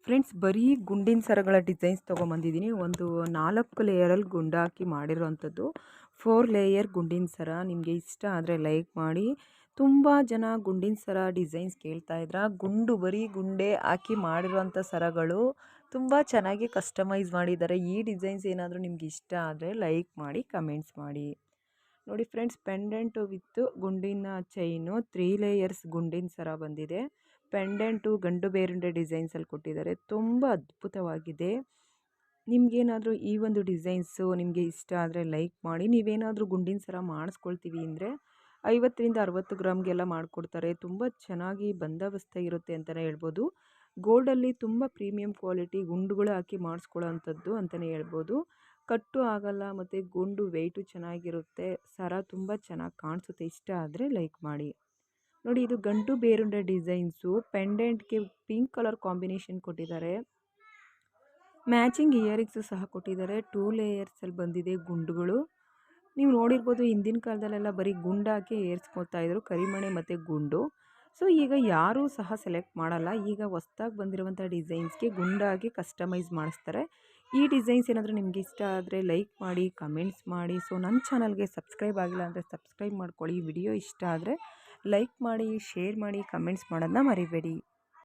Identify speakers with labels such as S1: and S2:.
S1: Friends, ಬರೀ ಗುಂಡಿನ ಸರಗಳ designs ತೊಗೊಂಬಂದಿದ್ದೀನಿ. ಒಂದು 4 ಲೇಯರಲ್ಲಿ ಗುಂಡು ಹಾಕಿ ಮಾಡಿರೋವಂಥದ್ದು. 4 ಲೇಯರ್ ಗುಂಡಿನ ಸರ. ನಿಮಗೆ ಇಷ್ಟ ಆದರೆ ಲೈಕ್ ಮಾಡಿ. ತುಂಬ ಜನ ಗುಂಡಿನ ಸರ ಡಿಸೈನ್ಸ್ ಕೇಳ್ತಾ ಇದ್ರ. ಬರೀ ಗುಂಡೆ ಹಾಕಿ ಮಾಡಿರೋವಂಥ ಸರಗಳು ತುಂಬ ಚೆನ್ನಾಗಿ ಕಸ್ಟಮೈಸ್ ಮಾಡಿದ್ದಾರೆ. ಈ ಡಿಸೈನ್ಸ್ ಏನಾದರೂ ನಿಮ್ಗೆ ಇಷ್ಟ ಆದರೆ ಲೈಕ್ ಮಾಡಿ, ಕಮೆಂಟ್ಸ್ ಮಾಡಿ. ನೋಡಿ ಫ್ರೆಂಡ್ಸ್, ಪೆಂಡೆಂಟು ವಿತ್ ಗುಂಡಿನ ಚೈನು 3 ಲೇಯರ್ಸ್ ಗುಂಡಿನ ಸರ ಬಂದಿದೆ. ಪೆಂಡೆಂಟು ಗಂಡು ಬೇರುಂಡೆ ಡಿಸೈನ್ಸಲ್ಲಿ ಕೊಟ್ಟಿದ್ದಾರೆ. ತುಂಬ ಅದ್ಭುತವಾಗಿದೆ. ನಿಮಗೇನಾದರೂ ಈ ಒಂದು ಡಿಸೈನ್ಸು ನಿಮಗೆ ಇಷ್ಟ ಆದರೆ ಲೈಕ್ ಮಾಡಿ. ನೀವೇನಾದರೂ ಗುಂಡಿನ ಸರ ಮಾಡಿಸ್ಕೊಳ್ತೀವಿ ಅಂದರೆ 50ರಿಂದ 60 ಗ್ರಾಮ್ಗೆಲ್ಲ ಮಾಡಿಕೊಡ್ತಾರೆ. ತುಂಬ ಚೆನ್ನಾಗಿ ಬಂದೋಬಸ್ತಾಗಿರುತ್ತೆ ಅಂತಲೇ ಹೇಳ್ಬೋದು. ಗೋಲ್ಡಲ್ಲಿ ತುಂಬ ಪ್ರೀಮಿಯಂ ಕ್ವಾಲಿಟಿ ಗುಂಡುಗಳು ಹಾಕಿ ಮಾಡಿಸ್ಕೊಳ್ಳೋ ಅಂಥದ್ದು ಅಂತಲೇ ಹೇಳ್ಬೋದು. ಕಟ್ಟು ಆಗಲ್ಲ ಮತ್ತು ಗುಂಡು ವೆಯ್ಟು ಚೆನ್ನಾಗಿರುತ್ತೆ. ಸರ ತುಂಬ ಚೆನ್ನಾಗಿ ಕಾಣಿಸುತ್ತೆ. ಇಷ್ಟ ಆದರೆ ಲೈಕ್ ಮಾಡಿ. ನೋಡಿ, ಇದು ಗಂಟು ಬೇರುಂಡೆ ಡಿಸೈನ್ಸು. ಪೆಂಡೆಂಟ್ಗೆ ಪಿಂಕ್ ಕಲರ್ ಕಾಂಬಿನೇಷನ್ ಕೊಟ್ಟಿದ್ದಾರೆ. ಮ್ಯಾಚಿಂಗ್ ಇಯರಿಂಗ್ಸು ಸಹ ಕೊಟ್ಟಿದ್ದಾರೆ. 2 ಲೇಯರ್ಸಲ್ಲಿ ಬಂದಿದೆ ಗುಂಡುಗಳು. ನೀವು ನೋಡಿರ್ಬೋದು, ಹಿಂದಿನ ಕಾಲದಲ್ಲೆಲ್ಲ ಬರೀ ಗುಂಡು ಹಾಕಿ ಏರ್ಸ್ಕೊತಾ ಇದ್ರು, ಕರಿಮಣೆ ಮತ್ತು ಗುಂಡು. ಸೊ ಈಗ ಯಾರೂ ಸಹ ಸೆಲೆಕ್ಟ್ ಮಾಡಲ್ಲ. ಈಗ ಹೊಸ್ದಾಗಿ ಬಂದಿರುವಂಥ ಡಿಸೈನ್ಸ್ಗೆ ಗುಂಡಾಗಿ ಕಸ್ಟಮೈಸ್ ಮಾಡಿಸ್ತಾರೆ. ಈ ಡಿಸೈನ್ಸ್ ಏನಾದರೂ ನಿಮ್ಗೆ ಇಷ್ಟ ಆದರೆ ಲೈಕ್ ಮಾಡಿ, ಕಮೆಂಟ್ಸ್ ಮಾಡಿ. ಸೊ ನನ್ನ ಚಾನಲ್ಗೆ ಸಬ್ಸ್ಕ್ರೈಬ್ ಆಗಿಲ್ಲ ಅಂದರೆ ಸಬ್ಸ್ಕ್ರೈಬ್ ಮಾಡ್ಕೊಳ್ಳಿ. ವಿಡಿಯೋ ಇಷ್ಟ ಆದರೆ ಲೈಕ್ ಮಾಡಿ, ಶೇರ್ ಮಾಡಿ, ಕಮೆಂಟ್ಸ್ ಮಾಡೋದನ್ನ ಮರಿಬೇಡಿ.